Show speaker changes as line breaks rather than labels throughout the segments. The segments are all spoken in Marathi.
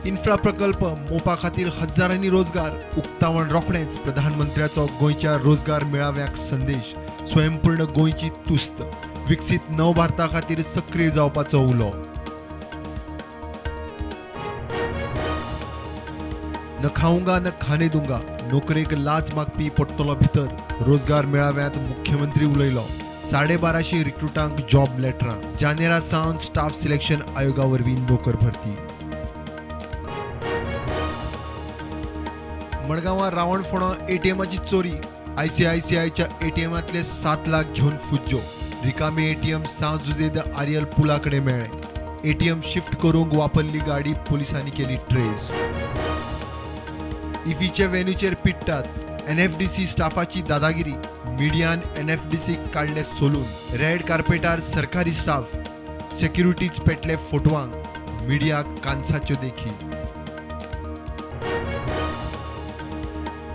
इन्फ्रा प्रकल्प मोपा खातीर हजारांनी रोजगार उक्तावण रोखडेंच प्रधानमंत्र्याचो गोंयच्या रोजगार मेळाव्याक संदेश स्वयंपूर्ण गोंयची तुस्त विकसीत नव भारता खातीर सक्रीय जावपाचो उलो न खाऊंगा न खाने दूंगा नोकरेक लाच मागपी पडटलो भितर रोजगार मेळाव्यांत मुख्यमंत्री उलयलो 1250 रिक्रुटांक जॉब लेटरां जानेरा सावन स्टाफ सिलेक्शन आयोगा वरवीं नोकर भरती मडगांवां रावण फोंडो एटीएमाची चोरी आयसीआयसीआयच्या एटीएमांतले 7 लाख घेवन फुज्जो रिकामे एटीएम सांजुजेद आर्यल पुला कडेन मेळ्ळे एटीएम शिफ्ट करूंक वापरली गाडी पुलिसांनी केली ट्रेस इफीचे वेन्यूचेर पिट्टात एनएफडीसी स्टाफाची दादागिरी मिडियान एनएफडीसी काडले सोलून रेड कार्पेटार सरकारी स्टाफ सेक्युरिटीज पेटले फोटवांक मिडियाक कांसाच्यो देखी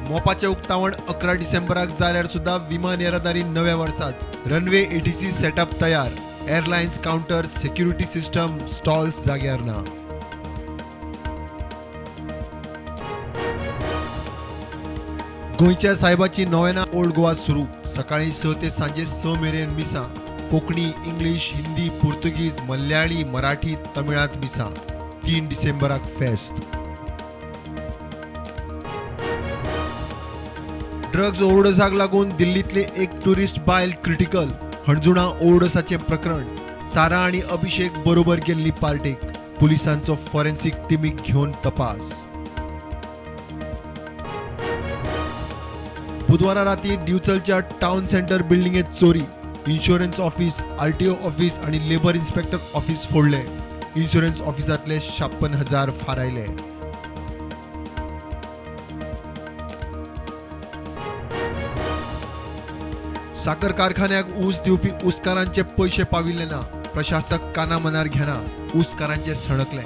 मोपाचे उक्तावण 11 डिसेंबराक जाल्यार सुद्धा विमान येरादारी नव्या वर्सात रनवे एटीसी सेटअप तयार airlines counter security system stalls जाग्यार ना गोंयच्या सायबाची नोवेना ओल्ड गोवा सुरू सकाळी 6 ते सांजे 6 मेरेन मिसां कोंकणी इंग्लीश हिंदी पुर्तुगीज मल्याळी मराठी तमिळांत मिसां 3 डिसेंबराक फेस्त ड्रग्स ओव्हरडोसाक लागून दिल्लीतले एक टुरिस्ट बायल क्रिटिकल हणजुणा ओव्हरडोसाचे प्रकरण सारा आणि अभिषेक बरोबर गेल्ली पार्टेक पुलिसांचो फॉरेन्सिक टिमीक घेवन तपास बुधवारा राती डिवचलच्या टाउन सेंटर बिल्डिंगेत चोरी इन्शुरन्स ऑफिस आरटीओ ऑफिस आणि लेबर इन्स्पेक्टर ऑफिस फोडले इन्शुरन्स ऑफिसांतले 56,000 फारायले साखर कारखान्याक ऊस दिवपी ऊसकारांचे पैसे पाविल्ले ना प्रशासक काना मनार घेना ऊसकारांचे सणकले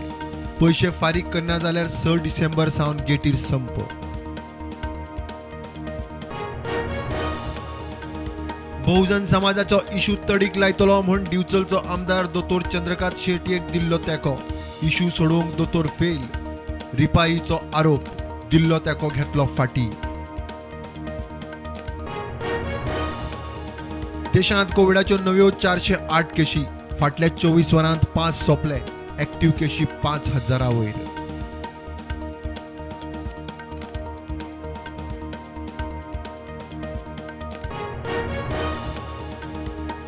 पैसे फारीक करना जाल्यार 6 डिसेंबर सावन गेटीर संप बहुजन समाजाचो इशू तडीक लायतलो म्हूण डिवचलचो आमदार दोतोर चंद्रकांत शेटयेक दिल्लो तेंको इशू सोडोवंक दोतोर फेल रिपाईचो आरोप दिल्लो तेंको घेतलो फाटी देशांत कोविडाच्यो नव्यो 408 केशी फाटल्या 24 वरांत 5 सोंपले एक्टिव्ह केशी 5,000 वयर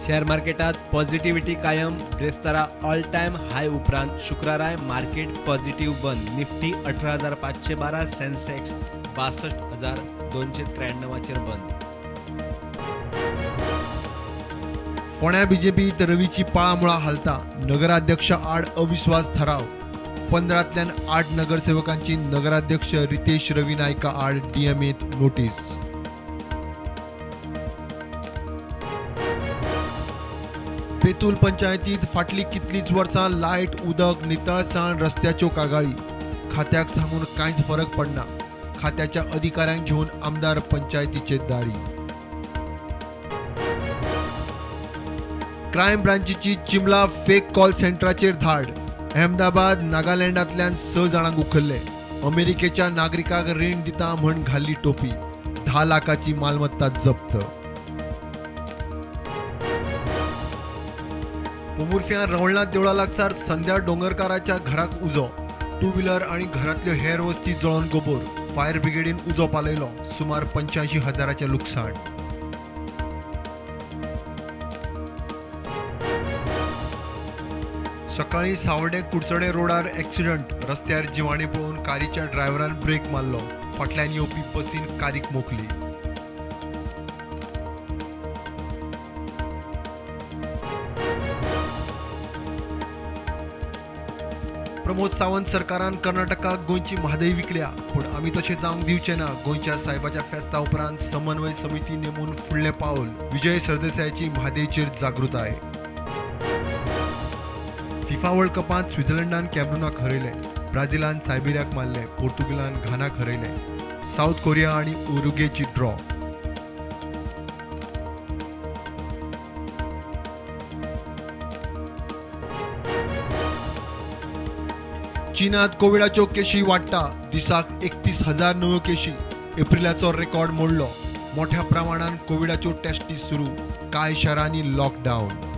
शेअर मार्केटात पॉझिटिव्हिटी कायम ब्रेस्तारा ऑल टाइम हाय उपरांत शुक्राराय मार्केट पॉझिटिव्ह बंद निफ्टी 18,512 सेन्सेक्स 62,293 चेर बंद
फोंड्या बीजेपीत रवीची पाळामुळा हालता नगराध्यक्ष आड अविश्वास थाराव 15तल्यान 8 नगरसेवकांची नगराध्यक्ष रितेश रवी नायका आड डीएमएत नोटीस बेतूल पंचायतीत फाटली कितलीच वर्सां लायट उदक नितळसाण रस्त्याच्यो कागाळी खात्याक सांगून कांयच फरक पडना खात्याच्या अधिकाऱ्यांक घेवन आमदार पंचायतीचे दारी क्रायम ब्रांचीची चिमला फेक कॉल सेंटराचेर धाड अहमदाबाद नागालँडांतल्यान 6 जाणांक उखल्ले अमेरिकेच्या नागरिकाक रीण दिता म्हण घाल्ली टोपी 10 लाखाची मालमत्ता जप्त पोमुर्फ्यां रवळनाथ देवळा लागसार संध्या डोंगरकाराच्या घराक उजो 2 व्हीलर आणि घरांतल्यो हेर वस्ती जळोवन गोबोर फायर ब्रिगेडीन उजो पालयलो सुमार 85,000चे लुकसाण सकाळी सावर्डे कुडचडे रोडार एक्सिडंट रस्त्यार जिवाणी पळोवन कारीच्या ड्रायव्हरान ब्रेक मारलो फाटल्यान येवपी बसीन कारीक मोखली प्रमोद सावंत सरकारान कर्नाटकाक गोंयची म्हादय विकल्या पूण आमी तशें जावंक दिवचे ना गोंयच्या सायबाच्या फेस्ता उपरांत समन्वय समिती नेमून फुडलें पावल विजय सरदेसायाची म्हादयचेर जागृताय फिफा वर्ल्ड कपांत स्वित्झर्लंडान कॅमरूनाक हरयले ब्राझीलान सायबेरियाक मारले पोर्तुगालान घानाक हरयले साऊथ कोरिया आणि उरुग्वेची ड्रॉ चीनात कोविडाच्यो केशी वाडटा. दिसाक 31,000 नव्यो केशी. एप्रिलाचो रेकॉर्ड मोडलो. मोठ्या प्रमाणात कोविडाच्यो टेस्टी सुरू. कांय शारांनी लॉकडावन.